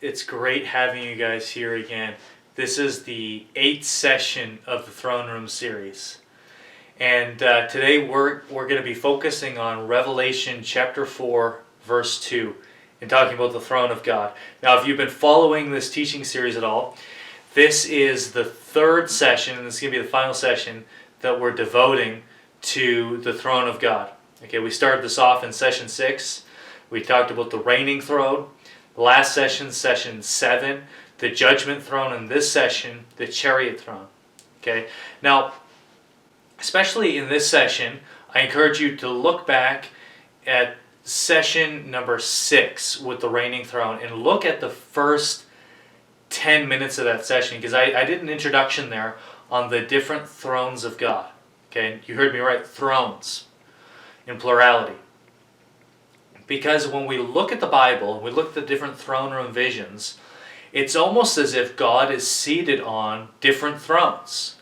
It's great having you guys here again. This is the 8th session of the Throne Room series. And today we're going to be focusing on Revelation chapter 4, verse 2, and talking about the throne of God. Now, if you've been following this teaching series at all, this is the 3rd session, and this is going to be the final session that we're devoting to the throne of God. Okay, we started this off in session 6. We talked about the reigning throne. Last session, session 7, the judgment throne, and this session, the chariot throne. Okay, now, especially in this session, I encourage you to look back at session number 6 with the reigning throne and look at the first 10 minutes of that session, because I did an introduction there on the different thrones of God. Okay, you heard me right, thrones in plurality. Because when we look at the Bible, we look at the different throne room visions, it's almost as if God is seated on different thrones.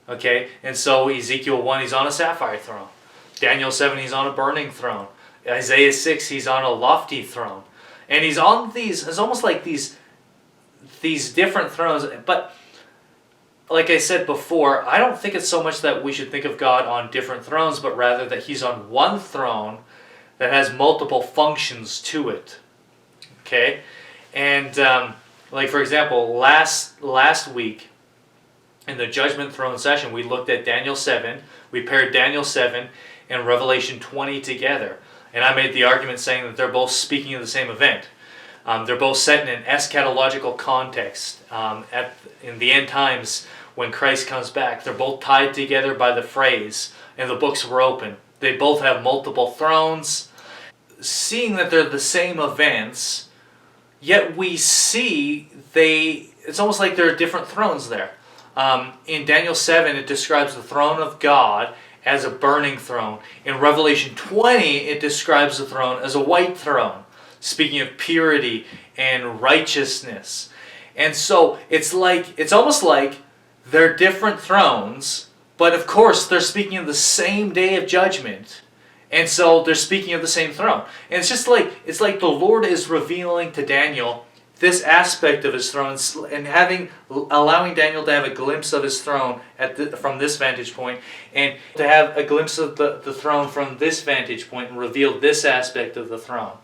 Okay, and so Ezekiel 1, he's on a sapphire throne. Daniel 7, he's on a burning throne. Isaiah 6, he's on a lofty throne. And he's on these, it's almost like these different thrones. But like I said before, I don't think it's so much that we should think of God on different thrones, but rather that he's on one throne that has multiple functions to it. Okay? And like for example, last week in the judgment throne session, we looked at Daniel 7. We paired Daniel 7 and Revelation 20 together. And I made the argument saying that they're both speaking of the same event. They're both set in an eschatological context. In the end times, when Christ comes back, they're both tied together by the phrase, and the books were open. They both have multiple thrones. Seeing that they're the same events, yet we see it's almost like there are different thrones there. In Daniel 7, it describes the throne of God as a burning throne. In Revelation 20, it describes the throne as a white throne, speaking of purity and righteousness. And so it's almost like they're different thrones, but of course they're speaking of the same day of judgment. And so they're speaking of the same throne. And it's like the Lord is revealing to Daniel this aspect of his throne, and allowing Daniel to have a glimpse of his throne from this vantage point, and to have a glimpse of the throne from this vantage point, and reveal this aspect of the throne.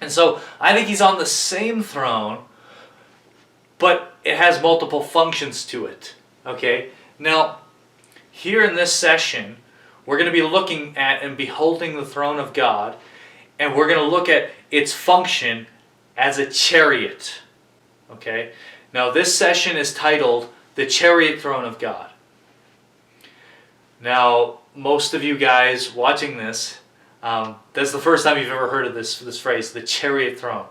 And so I think he's on the same throne, but it has multiple functions to it. Okay? Now, here in this session, we're going to be looking at and beholding the throne of God, and we're going to look at its function as a chariot. Okay? Now, this session is titled The Chariot Throne of God. Now, most of you guys watching this, that's the first time you've ever heard of this phrase, the chariot throne.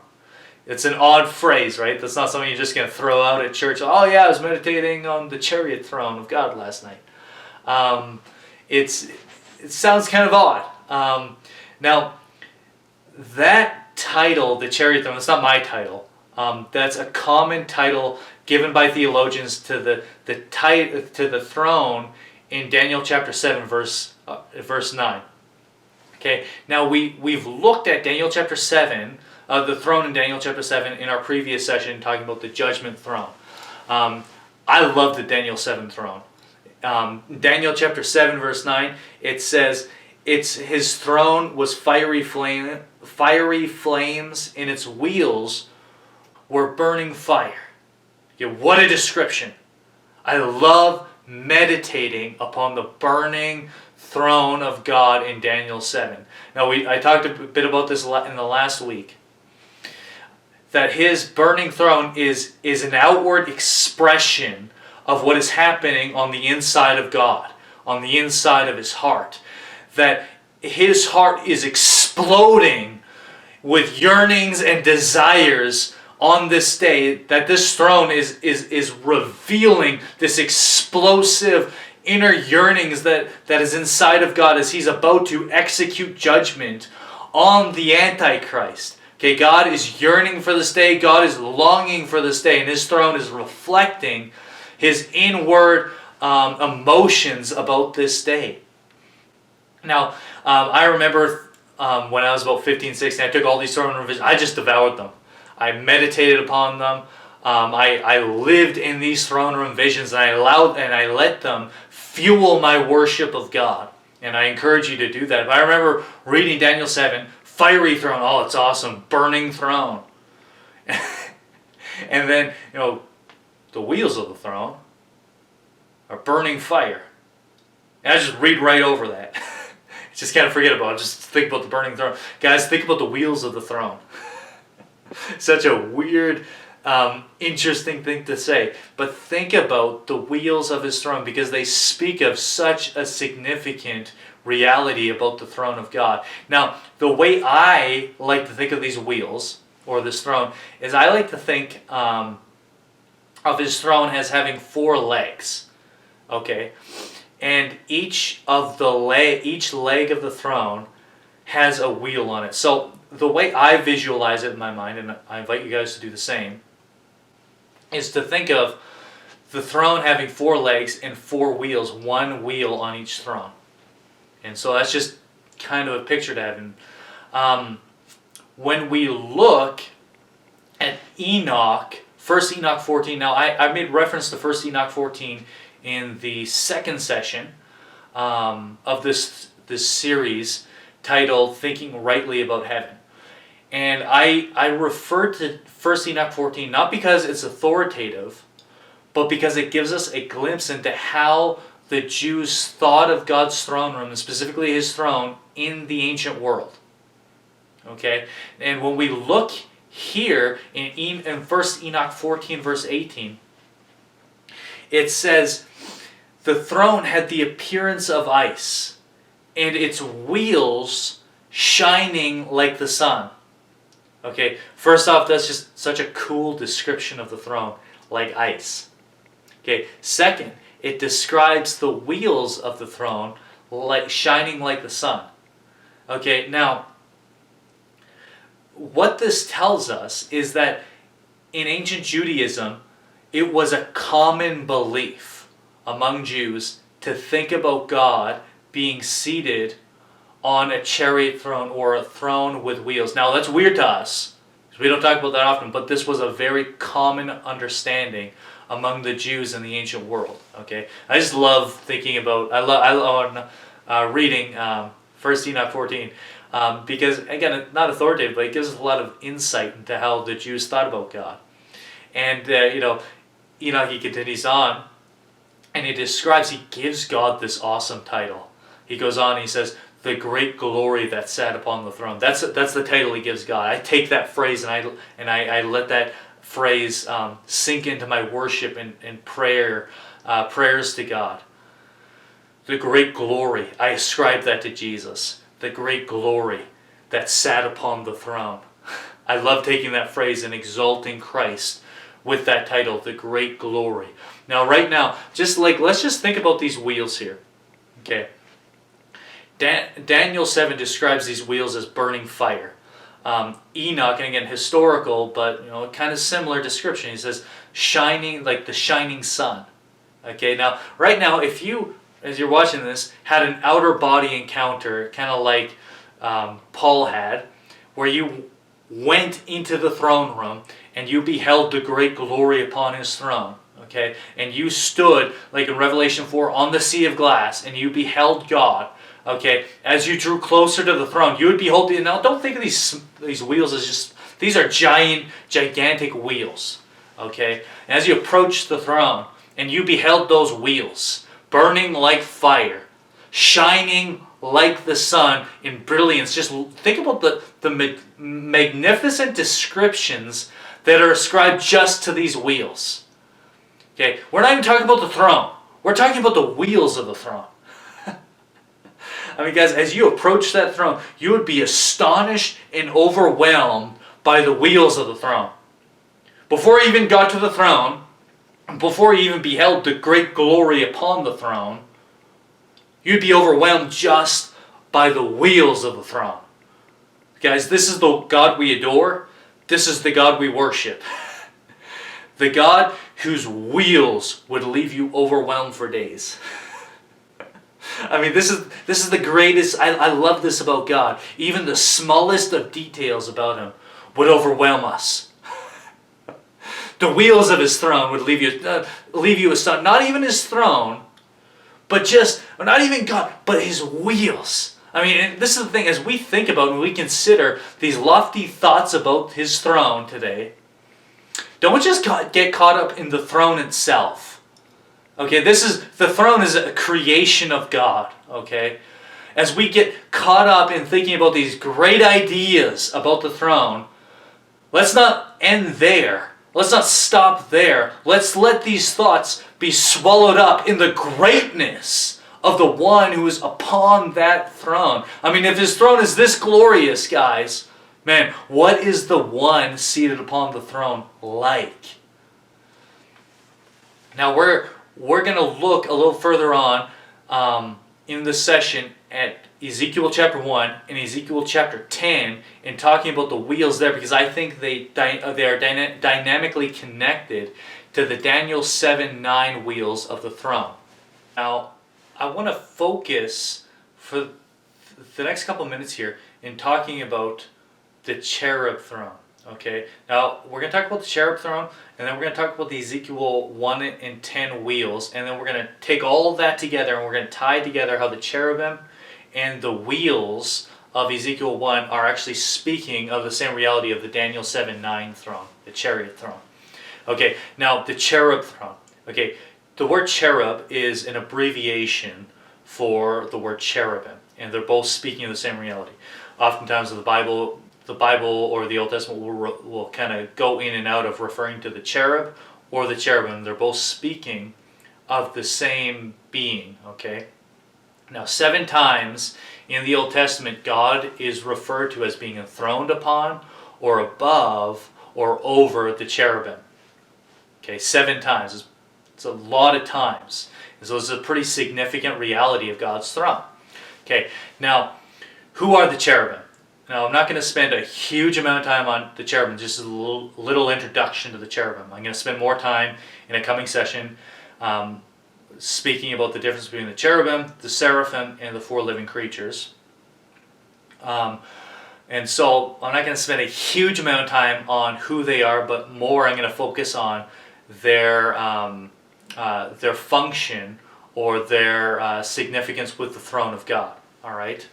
It's an odd phrase, right? That's not something you're just going to throw out at church. Oh yeah, I was meditating on the chariot throne of God last night. It sounds kind of odd. Now, that title, the chariot throne, it's not my title. That's a common title given by theologians to the throne in Daniel chapter 7, verse 9. Okay. Now we've looked at Daniel chapter 7, the throne in Daniel chapter 7 in our previous session, talking about the judgment throne. I love the Daniel 7 throne. Daniel chapter 7 verse 9, it says, his throne was fiery flames, and its wheels were burning fire. Yeah, what a description. I love meditating upon the burning throne of God in Daniel 7. Now I talked a bit about this in the last week, that his burning throne is an outward expression of what is happening on the inside of God, on the inside of his heart. That his heart is exploding with yearnings and desires on this day, that this throne is revealing this explosive inner yearnings that is inside of God as he's about to execute judgment on the Antichrist. Okay, God is yearning for this day, God is longing for this day, and his throne is reflecting his inward emotions about this day. Now, I remember when I was about 15, 16, I took all these throne room visions. I just devoured them. I meditated upon them. I lived in these throne room visions, and I let them fuel my worship of God. And I encourage you to do that. But I remember reading Daniel 7, fiery throne. Oh, it's awesome. Burning throne. And then, the wheels of the throne are burning fire. And I just read right over that. Just kind of forget about it. Just think about the burning throne. Guys, think about the wheels of the throne. Such a weird, interesting thing to say. But think about the wheels of his throne, because they speak of such a significant reality about the throne of God. Now, the way I like to think of these wheels, or this throne, is I like to think of his throne as having 4 legs. Okay? And each leg of the throne has a wheel on it. So the way I visualize it in my mind, and I invite you guys to do the same, is to think of the throne having 4 legs and 4 wheels, 1 wheel on each throne. And so that's just kind of a picture to have. And when we look at Enoch, 1 Enoch 14, now I made reference to 1 Enoch 14 in the second session of this series titled Thinking Rightly About Heaven. And I refer to 1 Enoch 14 not because it's authoritative, but because it gives us a glimpse into how the Jews thought of God's throne room, and specifically his throne, in the ancient world. Okay? And when we look here in 1 Enoch 14 verse 18, it says, the throne had the appearance of ice, and its wheels shining like the sun. Okay, first off, that's just such a cool description of the throne, like ice. Okay, second, it describes the wheels of the throne like shining like the sun. Okay, now, what this tells us is that in ancient Judaism, it was a common belief among Jews to think about God being seated on a chariot throne, or a throne with wheels. Now that's weird to us, because we don't talk about that often, but this was a very common understanding among the Jews in the ancient world. Okay, I just love thinking about, I love reading 1 Enoch 14, because again, not authoritative, but it gives us a lot of insight into how the Jews thought about God. And Enoch, he continues on, and he gives God this awesome title. He goes on and he says, the great glory that sat upon the throne. That's the title he gives God. I take that phrase and I let that phrase sink into my worship and prayer, prayers to God. The great glory, I ascribe that to Jesus. The great glory that sat upon the throne. I love taking that phrase and exalting Christ with that title, the great glory. Now, right now, let's just think about these wheels here. Okay. Daniel 7 describes these wheels as burning fire. Enoch, and again, historical, but kind of similar description. He says, shining like the shining sun. Okay, now, right now, if you, as you're watching this, had an outer body encounter, kind of like Paul had, where you went into the throne room and you beheld the great glory upon his throne. Okay, and you stood, like in Revelation 4, on the sea of glass, and you beheld God. Okay, as you drew closer to the throne, you would behold. Now, don't think of these wheels as just, these are gigantic wheels. Okay, and as you approach the throne, and you beheld those wheels, burning like fire, shining like the sun in brilliance. Just think about the magnificent descriptions that are ascribed just to these wheels. Okay, we're not even talking about the throne. We're talking about the wheels of the throne. I mean, guys, as you approach that throne, you would be astonished and overwhelmed by the wheels of the throne. Before you even got to the throne, before you even beheld the great glory upon the throne, you'd be overwhelmed just by the wheels of the throne. Guys, this is the God we adore. This is the God we worship. The God whose wheels would leave you overwhelmed for days. I mean, this is the greatest. I love this about God. Even the smallest of details about Him would overwhelm us. the wheels of his throne would leave you astonished. Not even his throne, but just, not even God, but his wheels. I mean, and this is the thing, as we think about and we consider these lofty thoughts about his throne today, don't just get caught up in the throne itself. Okay, the throne is a creation of God, okay? As we get caught up in thinking about these great ideas about the throne, let's not end there. Let's not stop there. Let's let these thoughts be swallowed up in the greatness of the one who is upon that throne. I mean, if his throne is this glorious, guys, man, what is the one seated upon the throne like? Now we're going to look a little further on in this session at Ezekiel chapter 1 and Ezekiel chapter 10 and talking about the wheels there, because I think they are dynamically connected to the Daniel 7:9 wheels of the throne. Now, I want to focus for the next couple of minutes here in talking about the cherub throne. Okay, now we're going to talk about the cherub throne, and then we're going to talk about the Ezekiel 1 and 10 wheels, and then we're going to take all of that together and we're going to tie together how the cherubim and the wheels of Ezekiel 1 are actually speaking of the same reality of the Daniel 7:9 throne, the chariot throne. Okay, now the cherub throne. Okay, the word cherub is an abbreviation for the word cherubim, and they're both speaking of the same reality. Oftentimes in the Bible or the Old Testament will kind of go in and out of referring to the cherub or the cherubim. They're both speaking of the same being, okay? Now, 7 times in the Old Testament, God is referred to as being enthroned upon or above or over the cherubim. Okay, 7 times. It's a lot of times. And so it's a pretty significant reality of God's throne. Okay, now, who are the cherubim? Now, I'm not going to spend a huge amount of time on the cherubim, just a little introduction to the cherubim. I'm going to spend more time in a coming session speaking about the difference between the cherubim, the seraphim, and the 4 living creatures. And so I'm not going to spend a huge amount of time on who they are, but more I'm going to focus on their function or their significance with the throne of God. All right.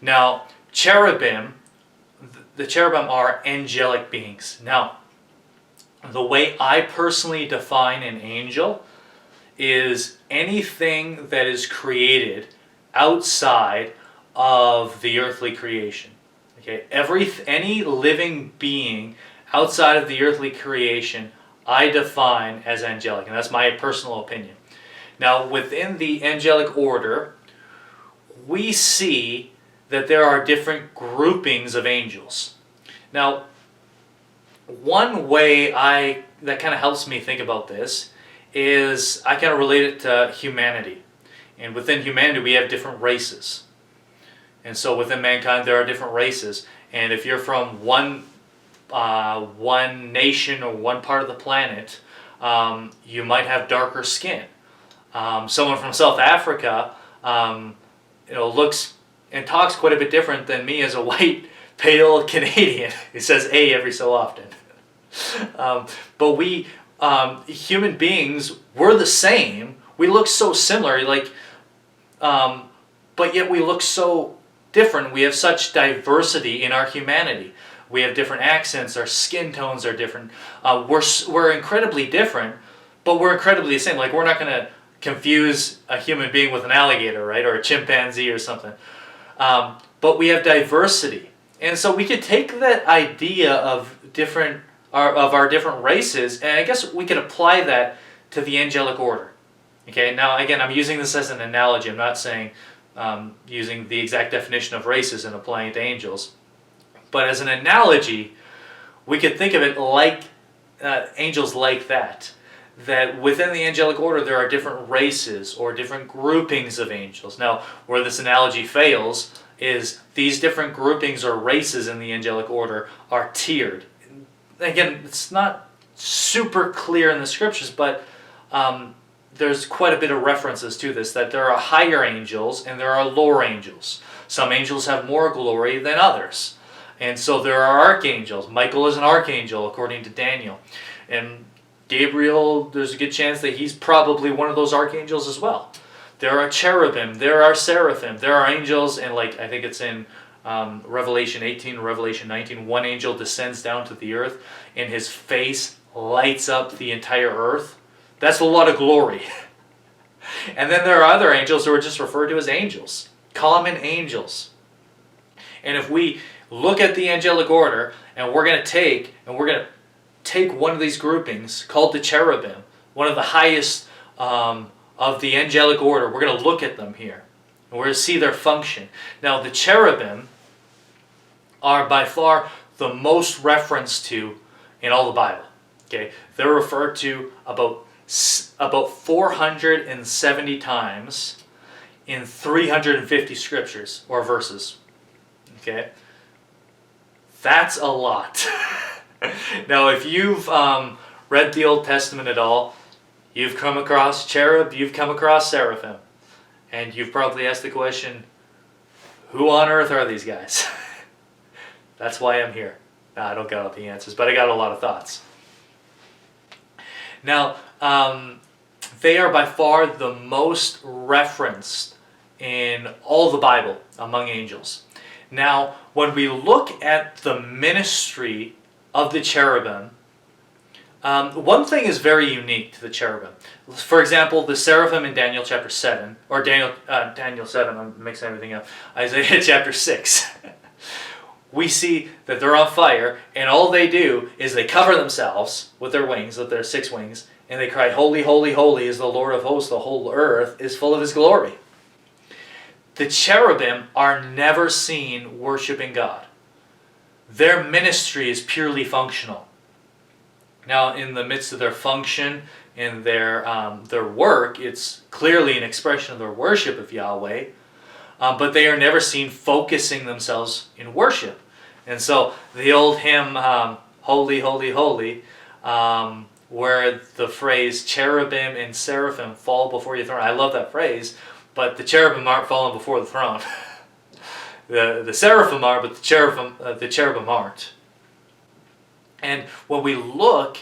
Now, the cherubim are angelic beings. Now, the way I personally define an angel is anything that is created outside of the earthly creation. Okay, any living being outside of the earthly creation, I define as angelic, and that's my personal opinion. Now, within the angelic order, we see that there are different groupings of angels. Now, one way that kind of helps me think about this is I kind of relate it to humanity. And within humanity, we have different races. And so within mankind, there are different races. And if you're from one nation or one part of the planet, you might have darker skin. Someone from South Africa, looks and talks quite a bit different than me as a white, pale Canadian. It says "a" every so often. But we, human beings, we're the same. We look so similar, but yet we look so different. We have such diversity in our humanity. We have different accents. Our skin tones are different. We're incredibly different, but we're incredibly the same. Like, we're not going to confuse a human being with an alligator, right, or a chimpanzee or something. But we have diversity, and so we could take that idea of our different races, and I guess we could apply that to the angelic order. Okay, now again, I'm using this as an analogy. I'm not saying using the exact definition of races and applying it to angels, but as an analogy, we could think of it like angels like that. That within the angelic order there are different races or different groupings of angels. Now, where this analogy fails is these different groupings or races in the angelic order are tiered. Again, it's not super clear in the scriptures, but there's quite a bit of references to this, that there are higher angels and there are lower angels. Some angels have more glory than others. And so there are archangels. Michael is an archangel according to Daniel. And Gabriel, there's a good chance that he's probably one of those archangels as well. There are cherubim, there are seraphim, there are angels, and like I think it's in Revelation 18, Revelation 19, one angel descends down to the earth and his face lights up the entire earth. That's a lot of glory. And then there are other angels who are just referred to as angels, common angels. And if we look at the angelic order, and we're going to take one of these groupings called the cherubim, one of the highest of the angelic order, we're going to look at them here. And we're going to see their function. Now, the cherubim are by far the most referenced to in all the Bible. Okay, they're referred to about 470 times in 350 scriptures or verses. Okay, that's a lot. Now, if you've read the Old Testament at all, you've come across cherub, you've come across seraphim, and you've probably asked the question, who on earth are these guys? That's why I'm here. I don't got all the answers, but I got a lot of thoughts. Now, they are by far the most referenced in all the Bible among angels. Now, when we look at the ministry of the cherubim, one thing is very unique to the cherubim. For example, the seraphim in Daniel chapter 7, or Daniel 7, I'm mixing everything up, Isaiah chapter 6. We see that they're on fire, and all they do is they cover themselves with their wings, with their 6 wings, and they cry, "Holy, holy, holy is the Lord of hosts, the whole earth is full of his glory." The cherubim are never seen worshiping God. Their ministry is purely functional. Now, in the midst of their function, in their work, it's clearly an expression of their worship of Yahweh, but they are never seen focusing themselves in worship. And so the old hymn, "Holy, Holy, Holy," where the phrase "cherubim and seraphim fall before your throne." I love that phrase, but the cherubim aren't falling before the throne. the seraphim are, but the cherubim aren't. And when we look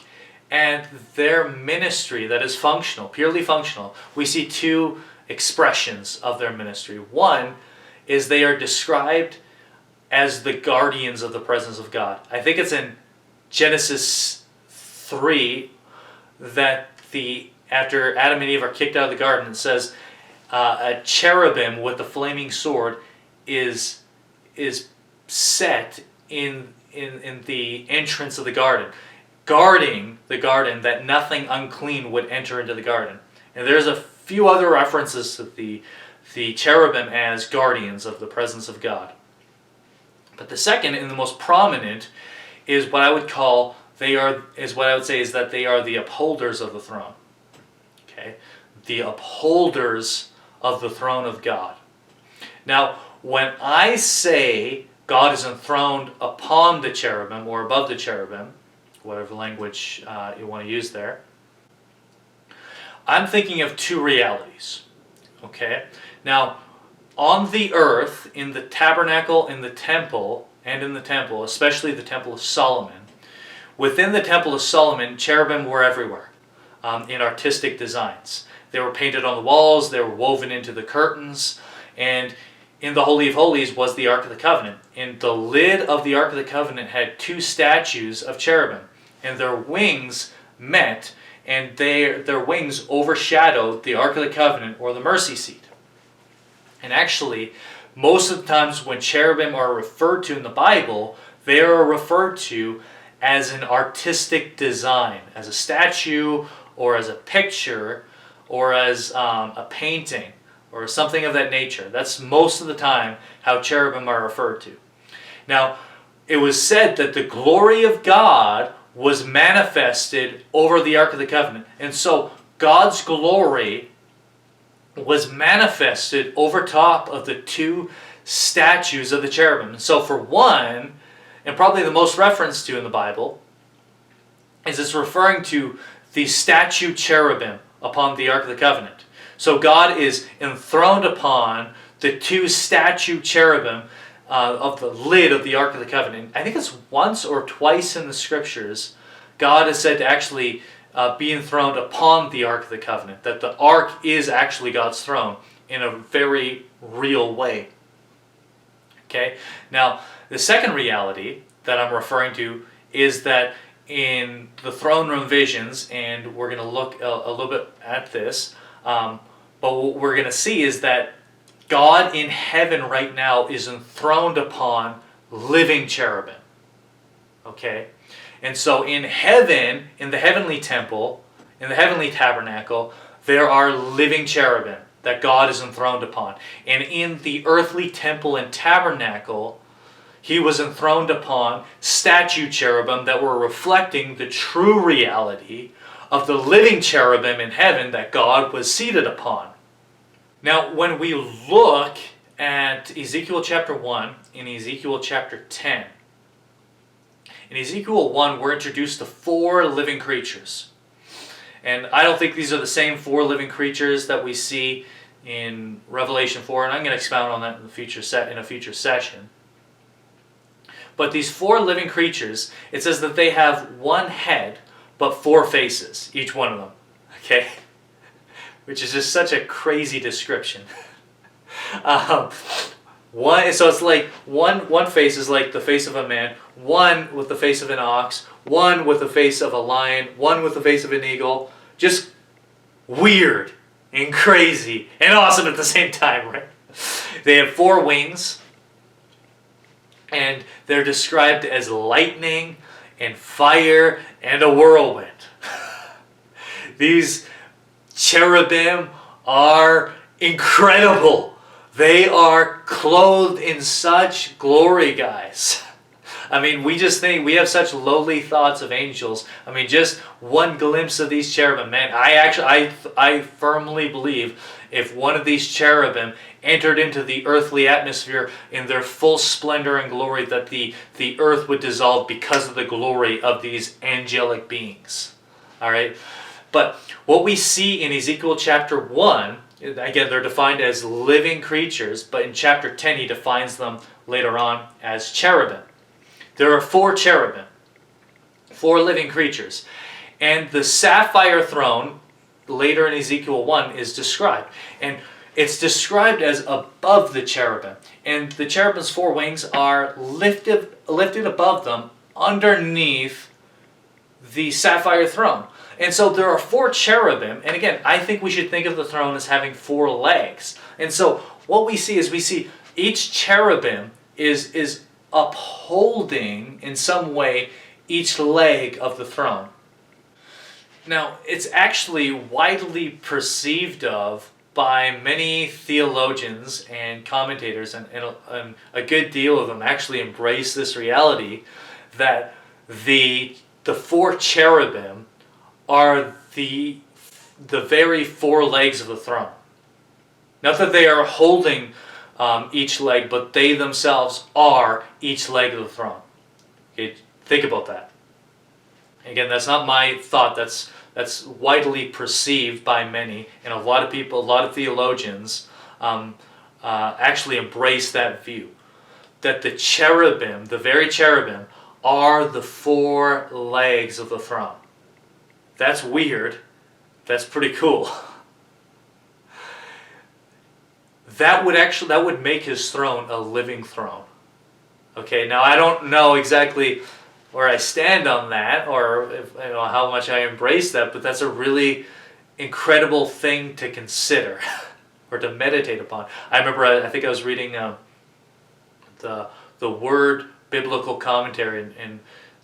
at their ministry that is functional, purely functional, we see 2 expressions of their ministry. One is they are described as the guardians of the presence of God. I think it's in Genesis 3 that after Adam and Eve are kicked out of the garden, it says a cherubim with a flaming sword is set in the entrance of the garden, guarding the garden that nothing unclean would enter into the garden. And there's a few other references to the cherubim as guardians of the presence of God. But the second and the most prominent is what I would say is that they are the upholders of the throne. Okay? The upholders of the throne of God. Now, when I say God is enthroned upon the cherubim or above the cherubim, whatever language you want to use there, I'm thinking of 2 realities. Okay? Now, on the earth, in the tabernacle, in the temple, especially the Temple of Solomon, within the Temple of Solomon, cherubim were everywhere in artistic designs. They were painted on the walls, they were woven into the curtains, and in the Holy of Holies was the Ark of the Covenant. And the lid of the Ark of the Covenant had 2 statues of cherubim, and their wings met, and their wings overshadowed the Ark of the Covenant or the mercy seat. And actually, most of the times when cherubim are referred to in the Bible, they are referred to as an artistic design, as a statue or as a picture or as a painting or something of that nature. That's most of the time how cherubim are referred to. Now, it was said that the glory of God was manifested over the Ark of the Covenant. And so God's glory was manifested over top of the 2 statues of the cherubim. And so for one, and probably the most referenced to in the Bible, is it's referring to the statue cherubim upon the Ark of the Covenant. So God is enthroned upon the 2 statue cherubim of the lid of the Ark of the Covenant. I think it's once or twice in the scriptures God is said to actually be enthroned upon the Ark of the Covenant, that the Ark is actually God's throne in a very real way. Okay? Now, the second reality that I'm referring to is that in the throne room visions, and we're going to look a little bit at this, but what we're going to see is that God in heaven right now is enthroned upon living cherubim. Okay? And so in heaven, in the heavenly temple, in the heavenly tabernacle, there are living cherubim that God is enthroned upon. And in the earthly temple and tabernacle, he was enthroned upon statue cherubim that were reflecting the true reality of the living cherubim in heaven that God was seated upon. Now, when we look at Ezekiel chapter 1 and Ezekiel chapter 10, in Ezekiel 1, we're introduced to 4 living creatures. And I don't think these are the same 4 living creatures that we see in Revelation 4, and I'm going to expound on that in a future session. But these 4 living creatures, it says that they have 1 head, but 4 faces, each one of them. Okay? Which is just such a crazy description. So it's like one face is like the face of a man, one with the face of an ox, one with the face of a lion, one with the face of an eagle. Just weird and crazy and awesome at the same time, right? They have 4 wings, and they're described as lightning and fire and a whirlwind. These cherubim are incredible. They are clothed in such glory, guys. I mean, we just think we have such lowly thoughts of angels. I mean, just one glimpse of these cherubim, man. I firmly believe if one of these cherubim entered into the earthly atmosphere in their full splendor and glory, that the earth would dissolve because of the glory of these angelic beings. All right? But what we see in Ezekiel chapter 1, again, they're defined as living creatures, but in chapter 10 he defines them later on as cherubim. There are 4 cherubim, 4 living creatures. And the sapphire throne, later in Ezekiel 1, is described. And it's described as above the cherubim. And the cherubim's 4 wings are lifted above them underneath the sapphire throne. And so there are 4 cherubim, and again, I think we should think of the throne as having 4 legs. And so what we see is each cherubim is upholding in some way each leg of the throne. Now, it's actually widely perceived of by many theologians and commentators, and a good deal of them actually embrace this reality that the 4 cherubim are the very 4 legs of the throne. Not that they are holding each leg, but they themselves are each leg of the throne. Okay, think about that. Again, that's not my thought. That's widely perceived by many, and a lot of people, a lot of theologians actually embrace that view. That the cherubim, the very cherubim, are the 4 legs of the throne. That's weird. That's pretty cool. That would make his throne a living throne. Okay, now I don't know exactly where I stand on that, or how much I embrace that, but that's a really incredible thing to consider or to meditate upon. I remember I think I was reading the Word Biblical Commentary, and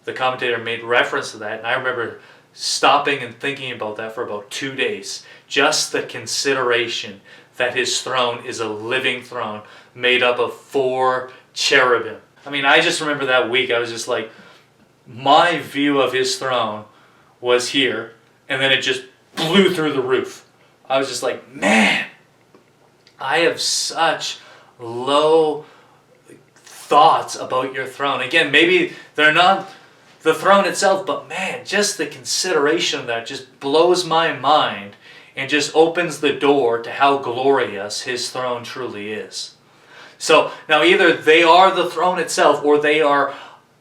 the commentator made reference to that, and I remember stopping and thinking about that for about 2 days. Just the consideration that his throne is a living throne made up of 4 cherubim. I mean, I just remember that week, I was just like, my view of his throne was here, and then it just blew through the roof. I was just like, man, I have such low thoughts about your throne. Again, maybe they're not the throne itself, but man, just the consideration of that just blows my mind and just opens the door to how glorious his throne truly is. So now either they are the throne itself, or they are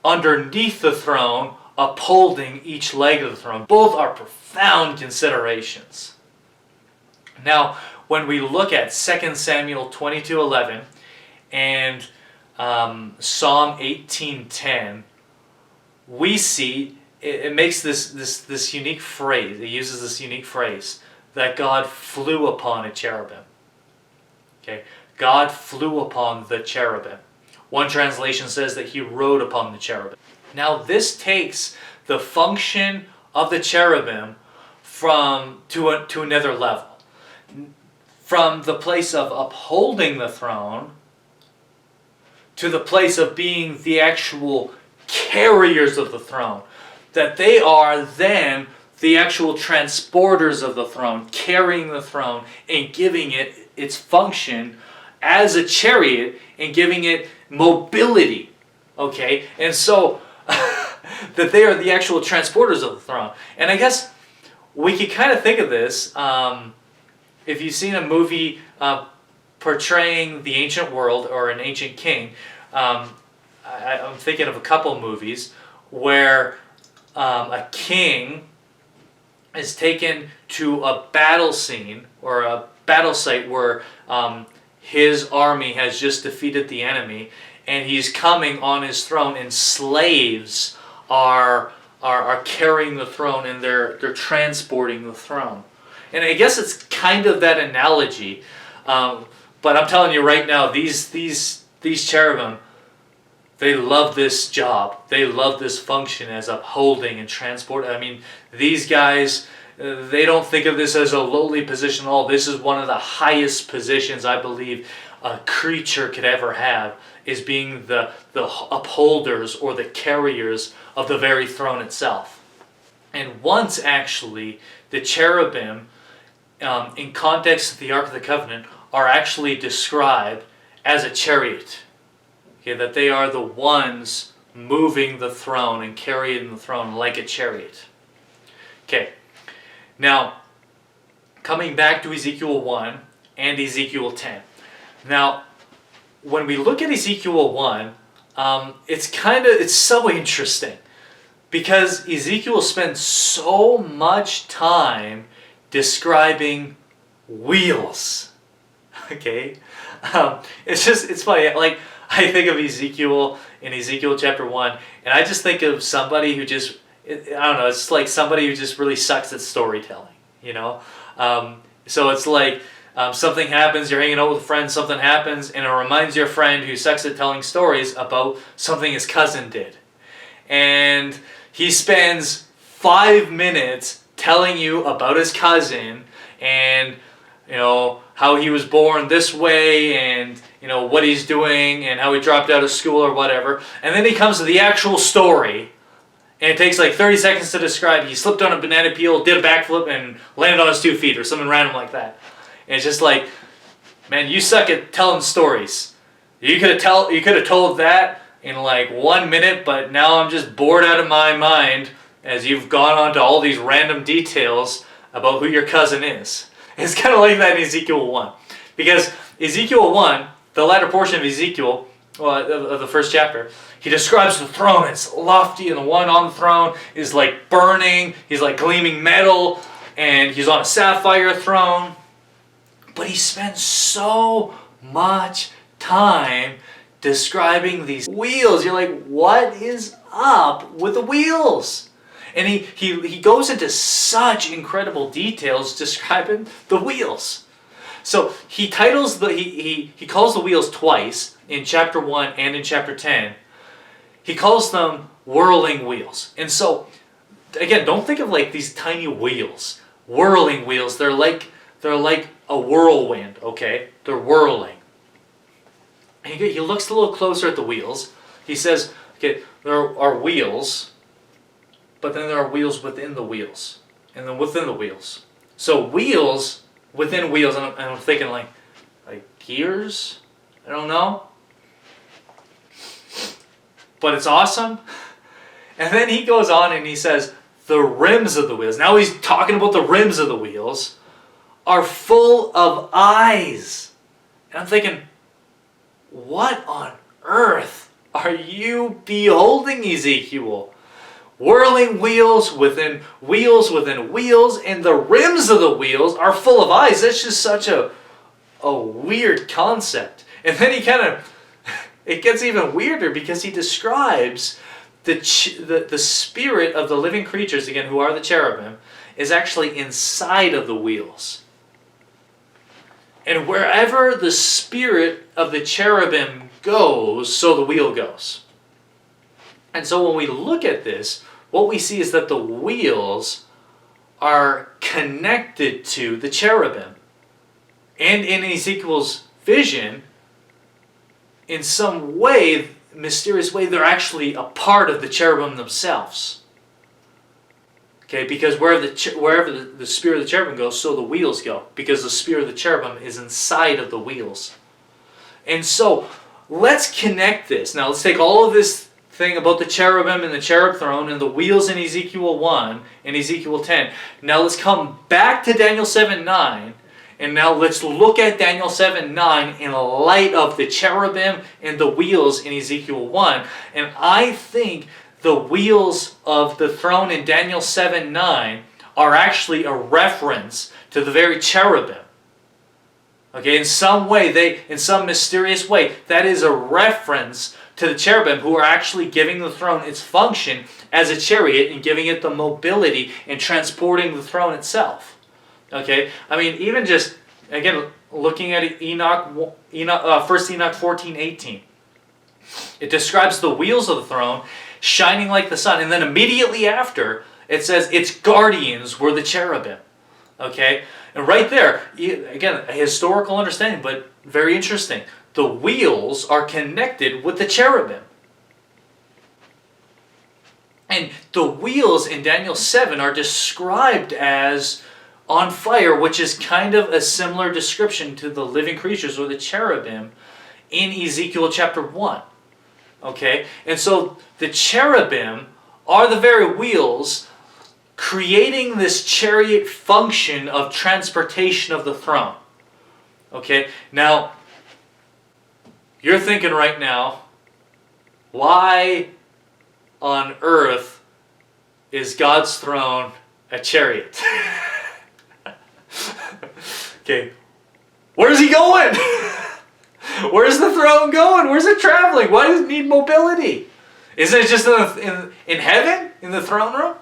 underneath the throne upholding each leg of the throne. Both are profound considerations. Now, when we look at 2 Samuel 22:11 and Psalm 18:10, we see it makes this unique phrase. It uses this unique phrase that God flew upon a cherubim. Okay, God flew upon the cherubim. One translation says that he rode upon the cherubim. Now, this takes the function of the cherubim to another level. From the place of upholding the throne to the place of being the actual carriers of the throne. That they are then the actual transporters of the throne, carrying the throne and giving it its function as a chariot and giving it mobility. Okay? And so, that they are the actual transporters of the throne. And I guess we could kind of think of this, if you've seen a movie portraying the ancient world or an ancient king, I'm thinking of a couple movies where a king is taken to a battle scene or a battle site where his army has just defeated the enemy, and he's coming on his throne, and slaves are carrying the throne, and they're transporting the throne. And I guess it's kind of that analogy, but I'm telling you right now, these cherubim, they love this job. They love this function as upholding and transport. I mean, these guys, they don't think of this as a lowly position at all. This is one of the highest positions I believe a creature could ever have, is being the upholders or the carriers of the very throne itself. And once actually, the cherubim, in context of the Ark of the Covenant, are actually described as a chariot. Okay, that they are the ones moving the throne and carrying the throne like a chariot. Okay, now coming back to Ezekiel 1 and Ezekiel 10. Now, when we look at Ezekiel 1, it's so interesting because Ezekiel spends so much time describing wheels. Okay, it's funny. Like, I think of Ezekiel in Ezekiel chapter 1, and I just think of somebody who just, I don't know, it's like somebody who just really sucks at storytelling, you know? So it's like something happens, you're hanging out with a friend, something happens, and it reminds your friend who sucks at telling stories about something his cousin did. And he spends 5 minutes telling you about his cousin and, you know, how he was born this way and, you know, what he's doing and how he dropped out of school or whatever. And then he comes to the actual story, and it takes like 30 seconds to describe. He slipped on a banana peel, did a backflip, and landed on his 2 feet or something random like that. And it's just like, man, you suck at telling stories. You could have told that in like 1 minute, but now I'm just bored out of my mind as you've gone on to all these random details about who your cousin is. It's kind of like that in Ezekiel 1. Because Ezekiel 1, the latter portion of Ezekiel, of the first chapter, he describes the throne. It's lofty, and the one on the throne is like burning. He's like gleaming metal, and he's on a sapphire throne. But he spends so much time describing these wheels. You're like, what is up with the wheels? And he goes into such incredible details describing the wheels. So he titles he calls the wheels twice in chapter 1 and in chapter 10. He calls them whirling wheels. And so, again, don't think of like these tiny wheels. Whirling wheels, they're like a whirlwind, okay? They're whirling. And he looks a little closer at the wheels. He says, okay, there are wheels, but then there are wheels within the wheels. And then within the wheels. So wheels within wheels, and I'm thinking like gears? I don't know. But it's awesome. And then he goes on and he says, the rims of the wheels, now he's talking about the rims of the wheels, are full of eyes. And I'm thinking, what on earth are you beholding, Ezekiel? whirling wheels within wheels within wheels, and the rims of the wheels are full of eyes. That's just such a weird concept. And then it gets even weirder because he describes the spirit of the living creatures, again, who are the cherubim, is actually inside of the wheels. And wherever the spirit of the cherubim goes, so the wheel goes. And so when we look at this, what we see is that the wheels are connected to the cherubim. And in Ezekiel's vision, in some way, mysterious way, they're actually a part of the cherubim themselves. Okay, because wherever the spirit of the cherubim goes, so the wheels go. Because the spirit of the cherubim is inside of the wheels. And so, let's connect this. Now, let's take all of this thing about the cherubim and the cherub throne and the wheels in Ezekiel 1 and Ezekiel 10. Now, let's come back to Daniel 7:9. And now let's look at Daniel 7:9 in light of the cherubim and the wheels in Ezekiel 1. And I think the wheels of the throne in Daniel 7:9 are actually a reference to the very cherubim. Okay, in some way, in some mysterious way, that is a reference to the cherubim who are actually giving the throne its function as a chariot and giving it the mobility and transporting the throne itself. Okay, I mean, even just, again, looking at 1 Enoch 14:18. It describes the wheels of the throne shining like the sun, and then immediately after, it says its guardians were the cherubim. Okay, and right there, again, a historical understanding, but very interesting. The wheels are connected with the cherubim. And the wheels in Daniel 7 are described as on fire, which is kind of a similar description to the living creatures or the cherubim in Ezekiel chapter 1. Okay? And so the cherubim are the very wheels creating this chariot function of transportation of the throne. Okay? Now, you're thinking right now, why on earth is God's throne a chariot? Okay, where's he going? Where's the throne going? Where's it traveling? Why does it need mobility? Isn't it just in heaven, in the throne room?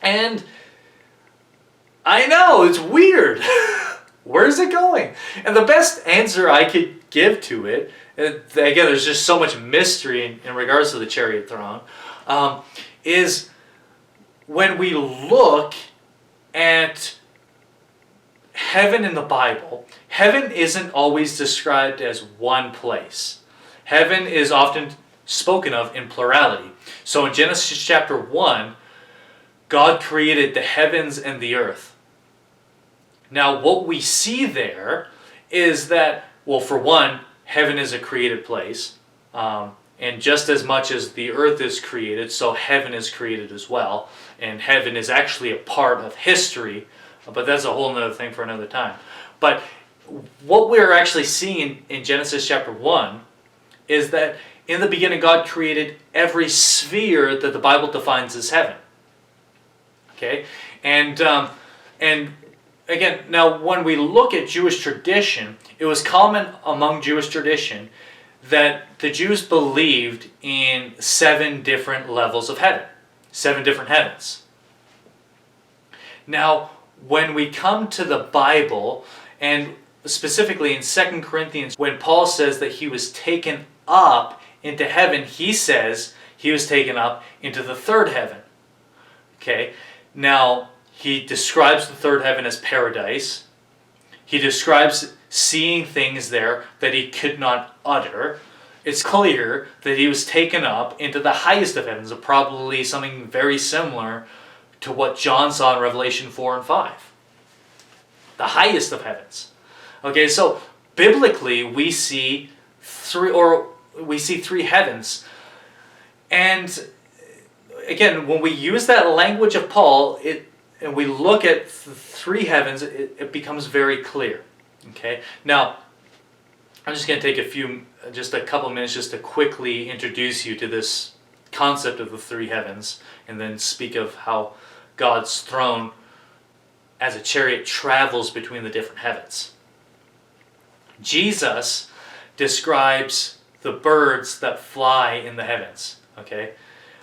And I know, it's weird. Where's it going? And the best answer I could give to it, again, there's just so much mystery in regards to the chariot throne, is when we look at heaven in the Bible, heaven isn't always described as one place. Heaven is often spoken of in plurality. So in Genesis chapter 1, God created the heavens and the earth. Now what we see there is that, well, for one, heaven is a created place. And just as much as the earth is created, so heaven is created as well. And heaven is actually a part of history, but that's a whole other thing for another time. But what we're actually seeing in Genesis chapter 1 is that in the beginning God created every sphere that the Bible defines as heaven. Okay? And again, now when we look at Jewish tradition, it was common among Jewish tradition that the Jews believed in 7 different levels of heaven. 7 different heavens. Now, when we come to the Bible, and specifically in 2 Corinthians, when Paul says that he was taken up into heaven, he says he was taken up into the 3rd heaven. Okay? Now, he describes the 3rd heaven as paradise. He describes seeing things there that he could not utter. It's clear that he was taken up into the highest of heavens, probably something very similar to what John saw in Revelation 4 and 5. The highest of heavens. Okay, so biblically we see 3 heavens. And again, when we use that language of Paul, and we look at 3 heavens, it becomes very clear. Okay, now I'm just going to take just a couple minutes just to quickly introduce you to this concept of the three heavens, and then speak of how God's throne as a chariot travels between the different heavens. Jesus describes the birds that fly in the heavens. Okay,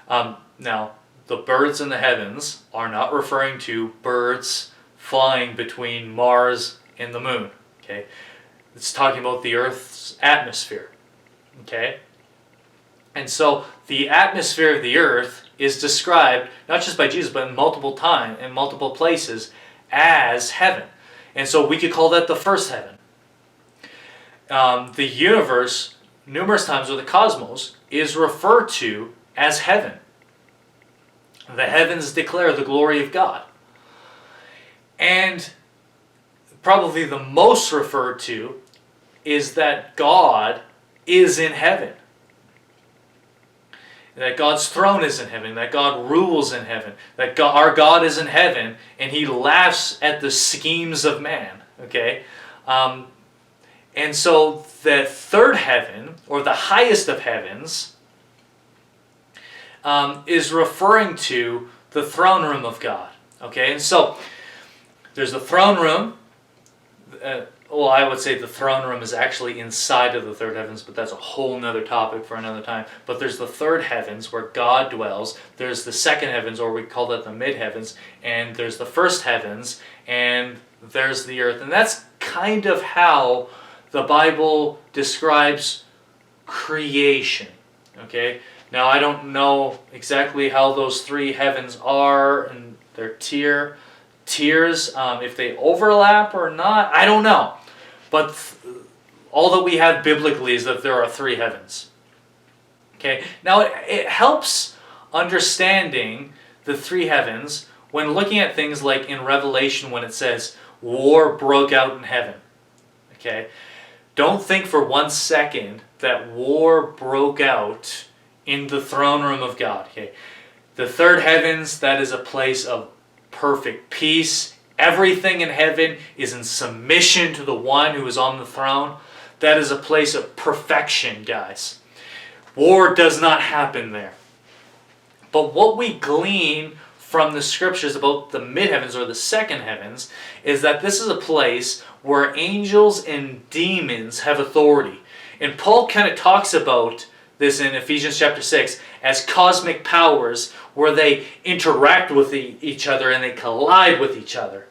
now the birds in the heavens are not referring to birds flying between Mars and the moon. Okay, it's talking about the Earth's atmosphere. Okay, and so the atmosphere of the Earth is described not just by Jesus, but in multiple places as heaven. And so we could call that the first heaven. The universe, numerous times, or the cosmos, is referred to as heaven. The heavens declare the glory of God. And probably the most referred to is that God is in heaven. That God's throne is in heaven, that God rules in heaven, that our God is in heaven, and He laughs at the schemes of man. Okay? And so the third heaven, or the highest of heavens, is referring to the throne room of God. Okay? And so there's the throne room. Well, I would say the throne room is actually inside of the third heavens, but that's a whole nother topic for another time. But there's the third heavens where God dwells. There's the second heavens, or we call that the mid-heavens. And there's the first heavens, and there's the earth. And that's kind of how the Bible describes creation. Okay? Now, I don't know exactly how those three heavens are and their tiers, if they overlap or not, I don't know. But all that we have biblically is that there are three heavens. Okay, now it helps understanding the three heavens when looking at things like in Revelation when it says, war broke out in heaven. Okay, don't think for 1 second that war broke out in the throne room of God. Okay, the third heavens, that is a place of perfect peace. Everything in heaven is in submission to the one who is on the throne. That is a place of perfection, guys. War does not happen there. But what we glean from the scriptures about the mid-heavens or the second heavens is that this is a place where angels and demons have authority. And Paul kind of talks about this in Ephesians chapter 6 as cosmic powers where they interact with each other and they collide with each other.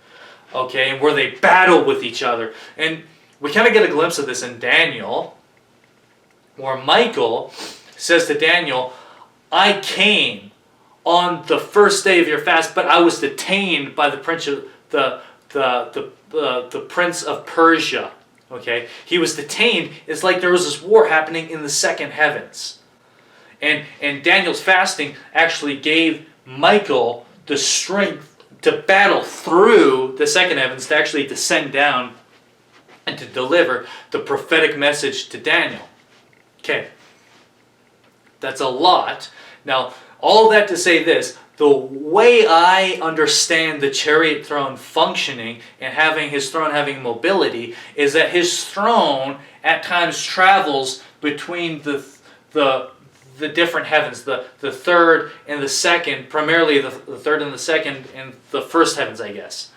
Okay, and where they battle with each other. And we kind of get a glimpse of this in Daniel, where Michael says to Daniel, I came on the first day of your fast, but I was detained by the prince of Persia. Okay, he was detained. It's like there was this war happening in the second heavens. And Daniel's fasting actually gave Michael the strength to battle through the second heavens, to actually descend down and to deliver the prophetic message to Daniel. Okay, that's a lot. Now, all that to say this, the way I understand the chariot throne functioning and having his throne having mobility is that his throne at times travels between the different heavens, the third and the second, primarily the third and the second and the first heavens, I guess.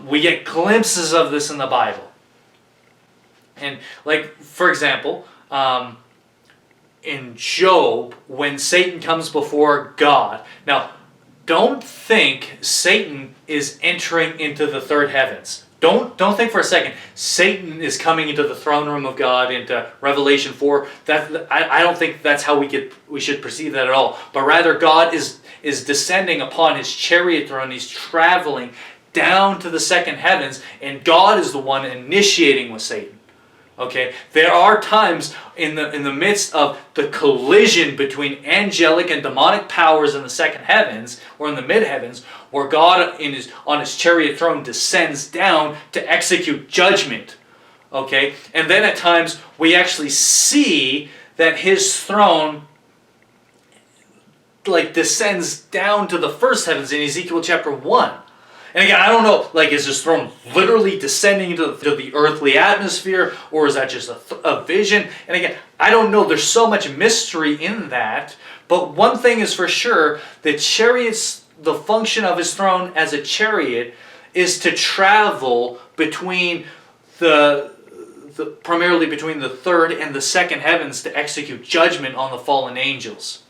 We get glimpses of this in the Bible. And like, for example, in Job, when Satan comes before God. Now, don't think Satan is entering into the third heavens. Don't think for a second Satan is coming into the throne room of God, into Revelation 4. I don't think that's how we should perceive that at all. But rather, God is descending upon his chariot throne. He's traveling down to the second heavens, and God is the one initiating with Satan. Okay, there are times in the midst of the collision between angelic and demonic powers in the second heavens or in the mid heavens, where God on his chariot throne descends down to execute judgment. Okay, and then at times we actually see that his throne descends down to the first heavens in Ezekiel chapter 1. And again, I don't know, is his throne literally descending into the earthly atmosphere, or is that just a vision? And again, I don't know. There's so much mystery in that, But one thing is for sure, the function of his throne as a chariot is to travel between primarily between the third and the second heavens to execute judgment on the fallen angels.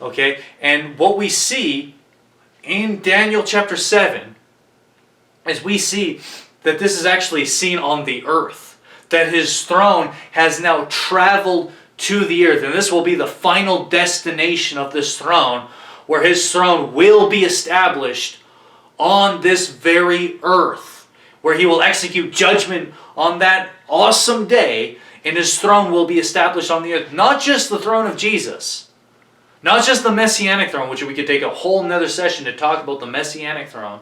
Okay? And what we see in Daniel chapter 7 is we see that this is actually seen on the earth. That his throne has now traveled to the earth. And this will be the final destination of this throne, where his throne will be established on this very earth, where he will execute judgment on that awesome day, and his throne will be established on the earth. Not just the throne of Jesus, not just the Messianic throne, which we could take a whole nother session to talk about the Messianic throne.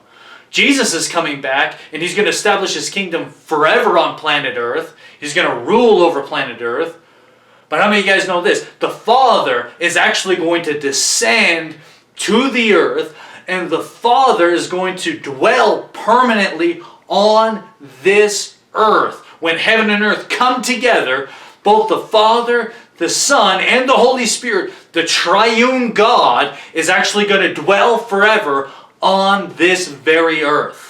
Jesus is coming back, and he's going to establish his kingdom forever on planet Earth. He's going to rule over planet Earth. But how many of you guys know this? The Father is actually going to descend to the earth, and the Father is going to dwell permanently on this earth. When heaven and earth come together, both the Father, the Son, and the Holy Spirit, the triune God, is actually going to dwell forever on this very earth.